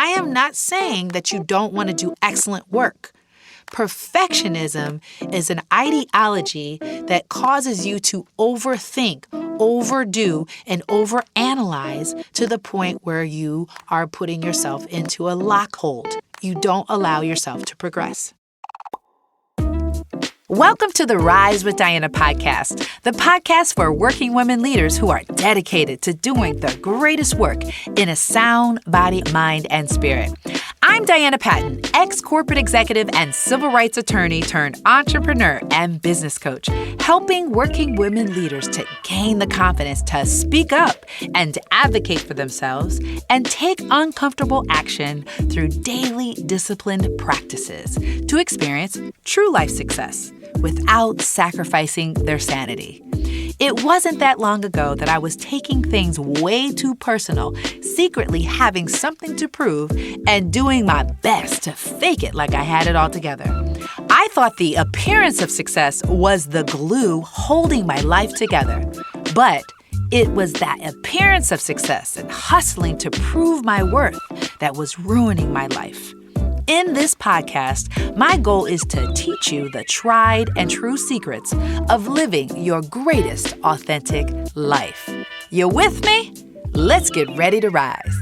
I am not saying that you don't want to do excellent work. Perfectionism is an ideology that causes you to overthink, overdo, and overanalyze to the point where you are putting yourself into a lockhold. You don't allow yourself to progress. Welcome to the Rise with Diana podcast, the podcast for working women leaders who are dedicated to doing the greatest work in a sound body, mind, and spirit. I'm Diana Patton, ex-corporate executive and civil rights attorney turned entrepreneur and business coach, helping working women leaders to gain the confidence to speak up and to advocate for themselves and take uncomfortable action through daily disciplined practices to experience true life success without sacrificing their sanity. It wasn't that long ago that I was taking things way too personal, secretly having something to prove, and doing my best to fake it like I had it all together. I thought the appearance of success was the glue holding my life together. But it was that appearance of success and hustling to prove my worth that was ruining my life. In this podcast, my goal is to teach you the tried and true secrets of living your greatest authentic life. You with me? Let's get ready to rise.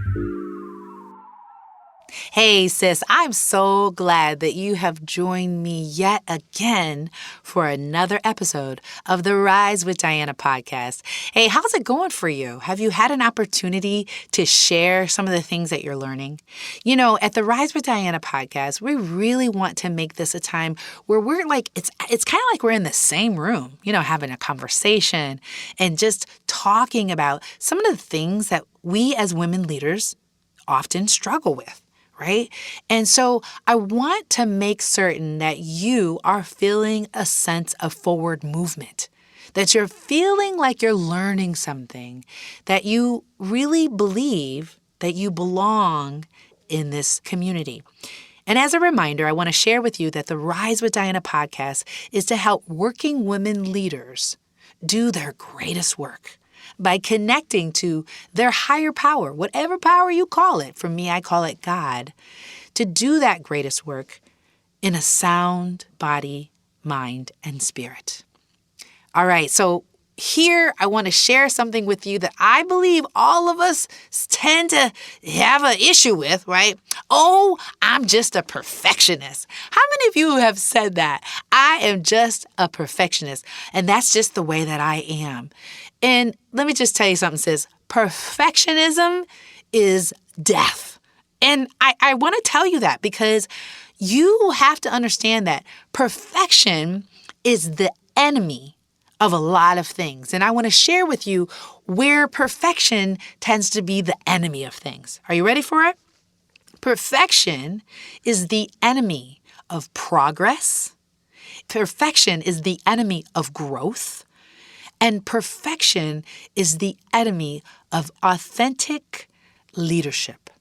Hey, sis, I'm so glad that you have joined me yet again for another episode of the Rise with Diana podcast. Hey, how's it going for you? Have you had an opportunity to share some of the things that you're learning? You know, at the Rise with Diana podcast, we really want to make this a time where we're like, it's kind of like we're in the same room, you know, having a conversation and just talking about some of the things that we as women leaders often struggle with. Right? And so I want to make certain that you are feeling a sense of forward movement, that you're feeling like you're learning something, that you really believe that you belong in this community. And as a reminder, I want to share with you that the Rise with Diana podcast is to help working women leaders do their greatest work by connecting to their higher power, whatever power you call it. For me, I call it God, to do that greatest work in a sound body, mind, and spirit. All right, so here I want to share something with you that I believe all of us tend to have an issue with, right? Oh, I'm just a perfectionist. How many of you have said that? I am just a perfectionist, and that's just the way that I am. And let me just tell you something, sis. Perfectionism is death. And I want to tell you that because you have to understand that perfection is the enemy of a lot of things. And I want to share with you where perfection tends to be the enemy of things. Are you ready for it? Perfection is the enemy of progress. Perfection is the enemy of growth. And perfection is the enemy of authentic leadership.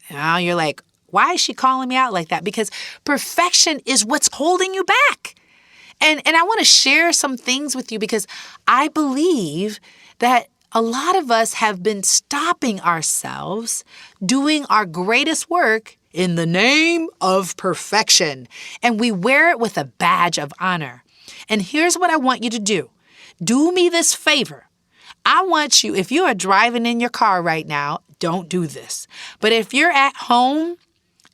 Now you're like, why is she calling me out like that? Because perfection is what's holding you back. And I want to share some things with you because I believe that a lot of us have been stopping ourselves doing our greatest work in the name of perfection. And we wear it with a badge of honor. And here's what I want you to do. Do me this favor. I want you, if you are driving in your car right now, don't do this. But if you're at home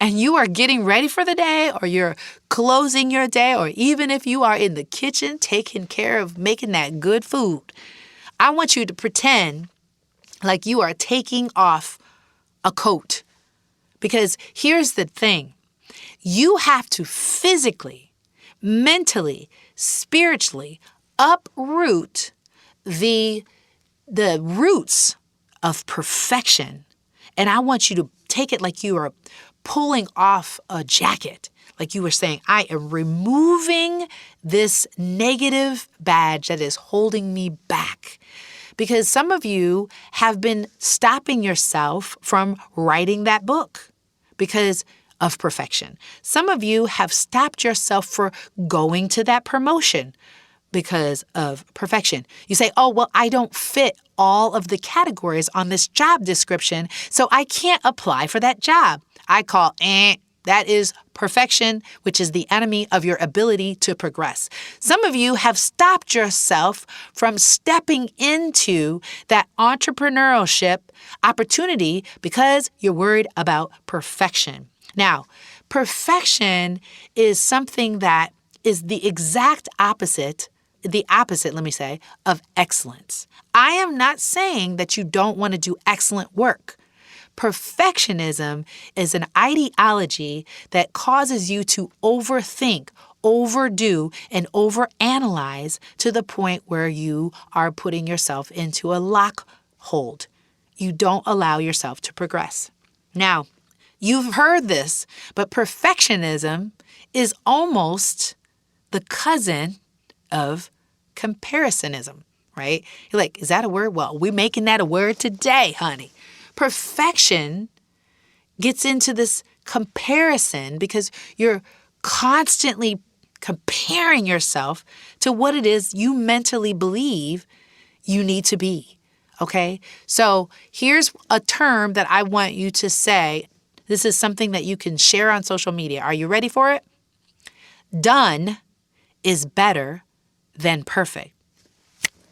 and you are getting ready for the day or you're closing your day, or even if you are in the kitchen taking care of making that good food, I want you to pretend like you are taking off a coat. Because here's the thing. You have to physically, mentally, spiritually uproot the roots of perfection. And I want you to take it like you are pulling off a jacket. Like you were saying, I am removing this negative badge that is holding me back. Because some of you have been stopping yourself from writing that book because of perfection. Some of you have stopped yourself for going to that promotion because of perfection. You say, oh, well, I don't fit all of the categories on this job description, so I can't apply for that job. I call that is perfection, which is the enemy of your ability to progress. Some of you have stopped yourself from stepping into that entrepreneurship opportunity because you're worried about perfection. Now, perfection is something that is the exact opposite, of excellence. I am not saying that you don't want to do excellent work. Perfectionism is an ideology that causes you to overthink, overdo, and overanalyze to the point where you are putting yourself into a lock hold. You don't allow yourself to progress. Now, you've heard this, but perfectionism is almost the cousin of comparisоnism, right? You're like, is that a word? Well, we're making that a word today, honey. Perfection gets into this comparison because you're constantly comparing yourself to what it is you mentally believe you need to be, okay? So here's a term that I want you to say. This is something that you can share on social media. Are you ready for it? Done is better than perfect.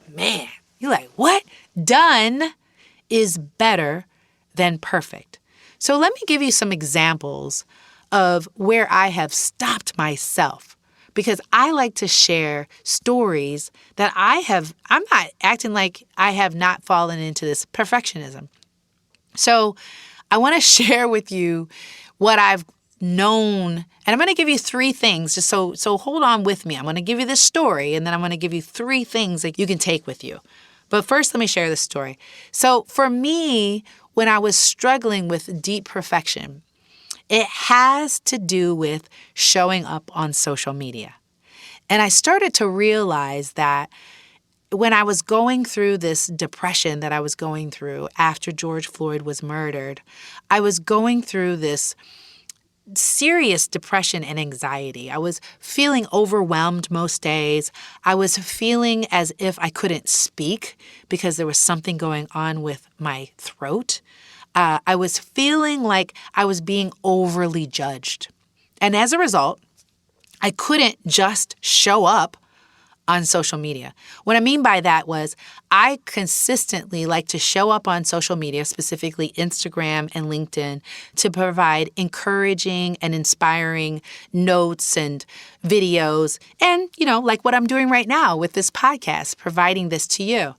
Man, you're like, what? Done is better than perfect. So let me give you some examples of where I have stopped myself, because I like to share stories that I'm not acting like I have not fallen into this perfectionism. So I want to share with you what I've known, and I'm going to give you 3 things, just so hold on with me. I'm going to give you this story, and then I'm going to give you 3 things that you can take with you. But first, let me share this story. So for me, when I was struggling with deep perfection, it has to do with showing up on social media. And I started to realize that when I was going through this depression that I was going through after George Floyd was murdered, I was going through this serious depression and anxiety. I was feeling overwhelmed most days. I was feeling as if I couldn't speak because there was something going on with my throat. I was feeling like I was being overly judged. And as a result, I couldn't just show up on social media. What I mean by that was I consistently like to show up on social media, specifically Instagram and LinkedIn, to provide encouraging and inspiring notes and videos. And, like what I'm doing right now with this podcast, providing this to you.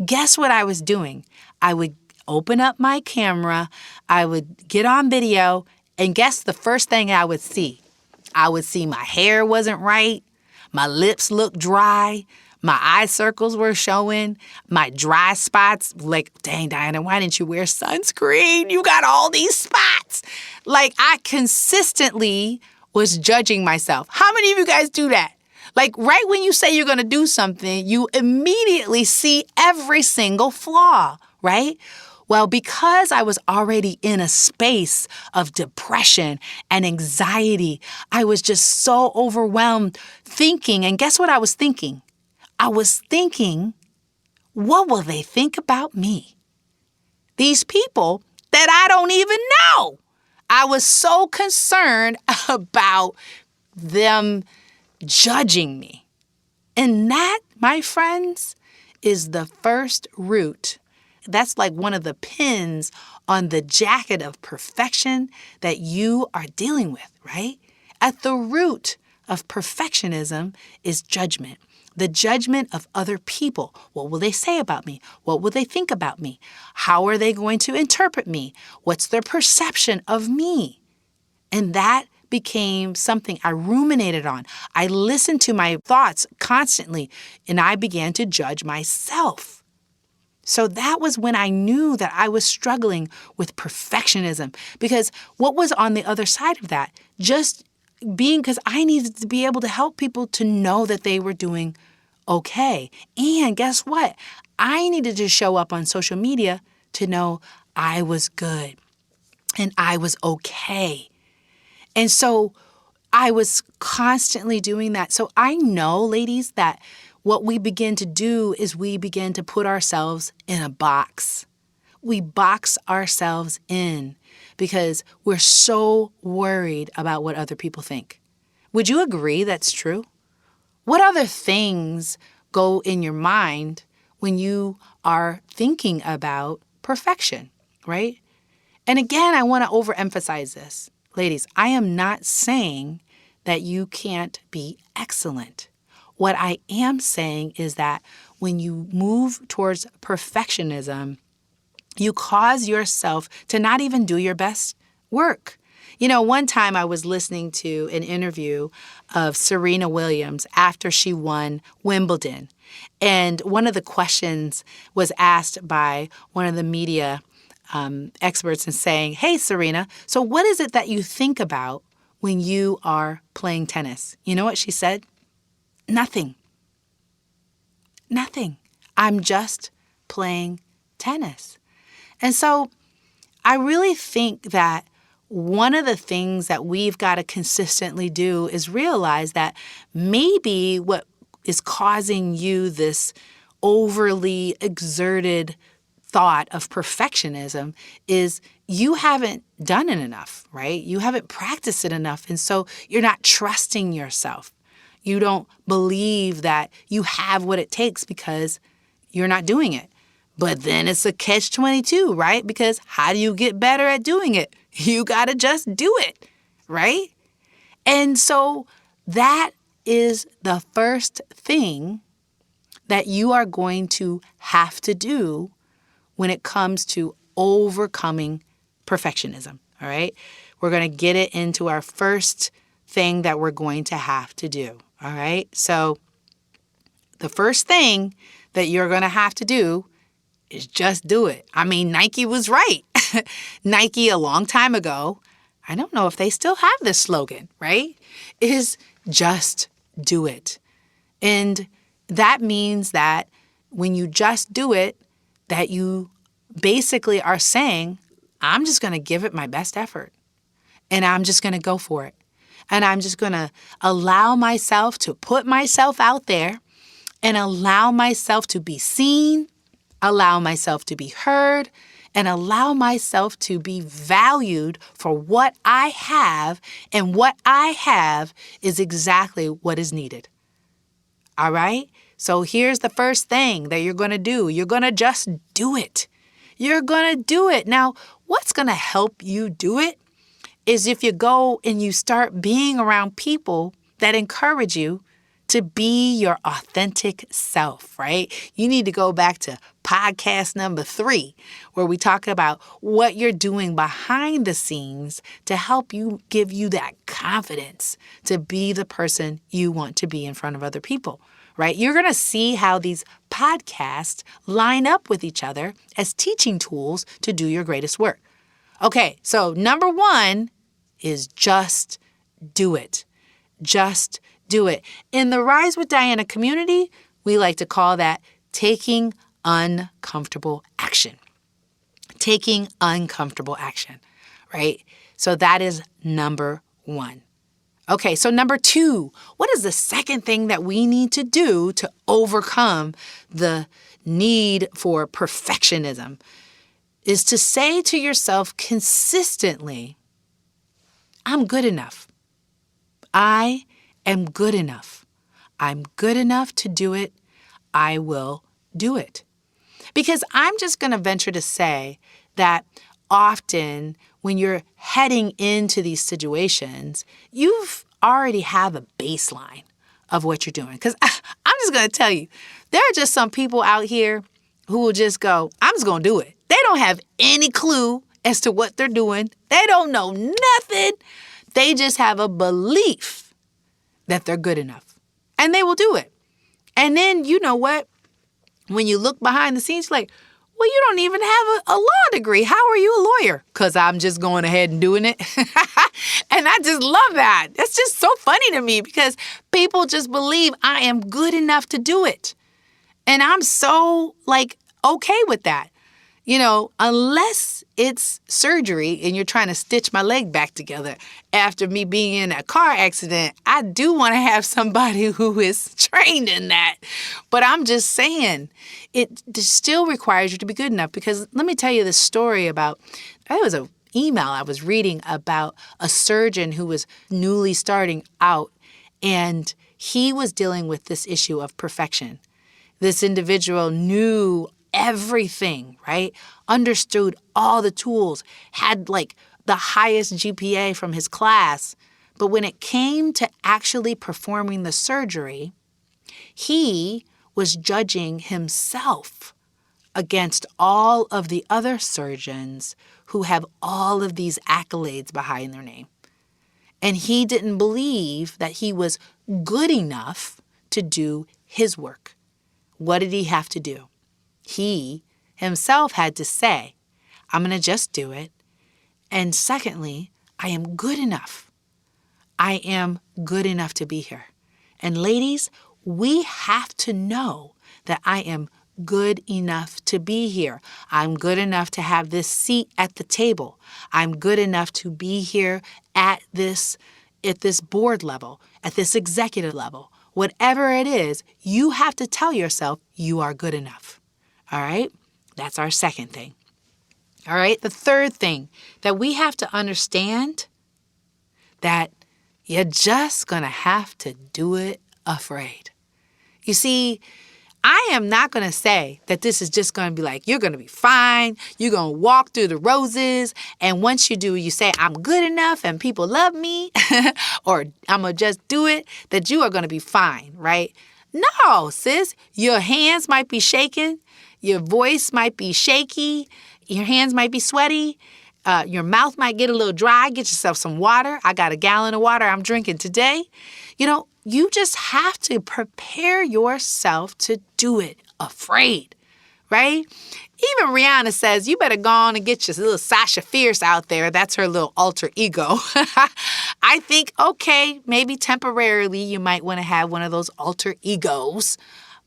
Guess what I was doing? I would open up my camera, I would get on video, and guess the first thing I would see? I would see my hair wasn't right. My lips looked dry. My eye circles were showing. My dry spots, like, dang, Diana, why didn't you wear sunscreen? You got all these spots. Like, I consistently was judging myself. How many of you guys do that? Like, right when you say you're going to do something, you immediately see every single flaw, right? Well, because I was already in a space of depression and anxiety, I was just so overwhelmed thinking. And guess what I was thinking? I was thinking, what will they think about me? These people that I don't even know. I was so concerned about them judging me. And that, my friends, is the first root. That's like one of the pins on the jacket of perfection that you are dealing with, right? At the root of perfectionism is judgment. The judgment of other people. What will they say about me? What will they think about me? How are they going to interpret me? What's their perception of me? And that became something I ruminated on. I listened to my thoughts constantly, and I began to judge myself. So that was when I knew that I was struggling with perfectionism, because what was on the other side of that? Just being, because I needed to be able to help people to know that they were doing okay. And guess what? I needed to show up on social media to know I was good and I was okay. And so I was constantly doing that. So I know, ladies, that what we begin to do is we begin to put ourselves in a box. We box ourselves in because we're so worried about what other people think. Would you agree that's true? What other things go in your mind when you are thinking about perfection, right? And again, I want to overemphasize this. Ladies, I am not saying that you can't be excellent. What I am saying is that when you move towards perfectionism, you cause yourself to not even do your best work. One time I was listening to an interview of Serena Williams after she won Wimbledon. And one of the questions was asked by one of the media experts and saying, "Hey, Serena, so what is it that you think about when you are playing tennis?" You know what she said? Nothing. Nothing. I'm just playing tennis. And so I really think that one of the things that we've got to consistently do is realize that maybe what is causing you this overly exerted thought of perfectionism is you haven't done it enough, right? You haven't practiced it enough. And so you're not trusting yourself. You don't believe that you have what it takes because you're not doing it. But then it's a catch-22, right? Because how do you get better at doing it? You got to just do it, right? And so that is the first thing that you are going to have to do when it comes to overcoming perfectionism, all right? We're going to get it into our first thing that we're going to have to do, all right? So the first thing that you're going to have to do is just do it. I mean, Nike was right. Nike a long time ago, I don't know if they still have this slogan, right? Is just do it. And that means that when you just do it, that you basically are saying, I'm just going to give it my best effort. And I'm just going to go for it. And I'm just going to allow myself to put myself out there and allow myself to be seen, allow myself to be heard, and allow myself to be valued for what I have. And what I have is exactly what is needed. All right? So here's the first thing that you're going to do. You're going to just do it. You're going to do it. Now, what's going to help you do it is if you go and you start being around people that encourage you to be your authentic self, right? You need to go back to podcast number 3, where we talk about what you're doing behind the scenes to help you give you that confidence to be the person you want to be in front of other people, right? You're going to see how these podcasts line up with each other as teaching tools to do your greatest work. Okay, so number 1 is just do it. Just do it. In the Rise with Diana community, we like to call that taking uncomfortable action. Taking uncomfortable action, right? So that is number 1. Okay, so number 2, what is the second thing that we need to do to overcome the need for perfectionism? Is to say to yourself consistently, I'm good enough. I am good enough. I'm good enough to do it. I will do it. Because I'm just going to venture to say that often when you're heading into these situations, you've already have a baseline of what you're doing. Because I'm just going to tell you, there are just some people out here who will just go, I'm just going to do it. They don't have any clue as to what they're doing. They don't know nothing. They just have a belief that they're good enough. And they will do it. And then, you know what? When you look behind the scenes, you're like, well, you don't even have a law degree. How are you a lawyer? Because I'm just going ahead and doing it. And I just love that. That's just so funny to me because people just believe I am good enough to do it. And I'm so okay with that. Unless it's surgery and you're trying to stitch my leg back together after me being in a car accident, I do want to have somebody who is trained in that. But I'm just saying, it still requires you to be good enough, because let me tell you this story about, it was an email I was reading about a surgeon who was newly starting out, and he was dealing with this issue of perfection. This individual knew everything, right? Understood all the tools, had like the highest GPA from his class. But when it came to actually performing the surgery, he was judging himself against all of the other surgeons who have all of these accolades behind their name. And he didn't believe that he was good enough to do his work. What did he have to do? He himself had to say, I'm going to just do it. And secondly, I am good enough. I am good enough to be here. And ladies, we have to know that I am good enough to be here. I'm good enough to have this seat at the table. I'm good enough to be here at this board level, at this executive level. Whatever it is, you have to tell yourself you are good enough. All right? That's our second thing. All right? The third thing that we have to understand, that you're just going to have to do it afraid. You see, I am not going to say that this is just going to be like, you're going to be fine. You're going to walk through the roses. And once you do, you say, I'm good enough and people love me, or I'm going to just do it, that you are going to be fine, right? No, sis. Your hands might be shaking. Your voice might be shaky. Your hands might be sweaty. Your mouth might get a little dry. Get yourself some water. I got a gallon of water I'm drinking today. You just have to prepare yourself to do it afraid, right? Even Rihanna says, you better go on and get your little Sasha Fierce out there. That's her little alter ego. I think, okay, maybe temporarily you might want to have one of those alter egos,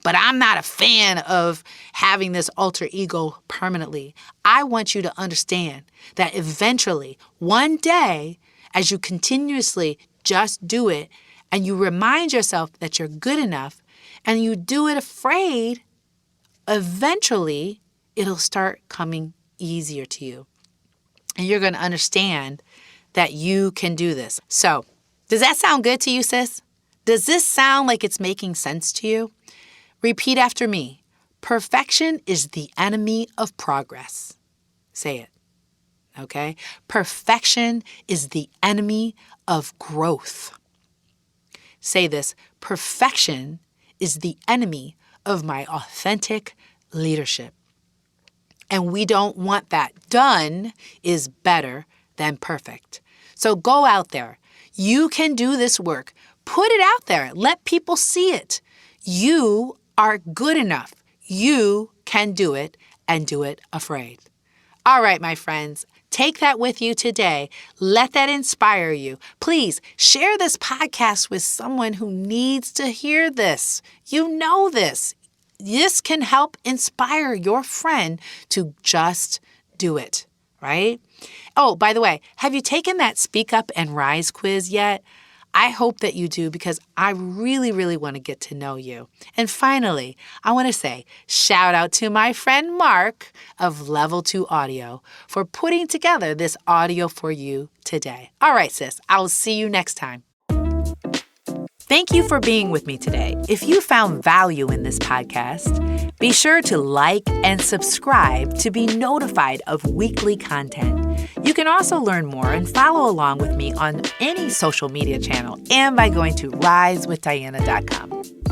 but I'm not a fan of having this alter ego permanently. I want you to understand that eventually, one day, as you continuously just do it, and you remind yourself that you're good enough, and you do it afraid, eventually it'll start coming easier to you. And you're going to understand that you can do this. So, does that sound good to you, sis? Does this sound like it's making sense to you? Repeat after me. Perfection is the enemy of progress. Say it. Okay? Perfection is the enemy of growth. Say this, perfection is the enemy of my authentic leadership. And we don't want that. Done is better than perfect. So go out there. You can do this work. Put it out there. Let people see it. You are good enough. You can do it, and do it afraid. All right, my friends. Take that with you today. Let that inspire you. Please share this podcast with someone who needs to hear this. You know this. This can help inspire your friend to just do it, right? Oh, by the way, have you taken that Speak Up and Rise quiz yet? I hope that you do, because I really, really want to get to know you. And finally, I want to say shout out to my friend Mark of Level 2 Audio for putting together this audio for you today. All right, sis, I'll see you next time. Thank you for being with me today. If you found value in this podcast, be sure to like and subscribe to be notified of weekly content. You can also learn more and follow along with me on any social media channel and by going to risewithdiana.com.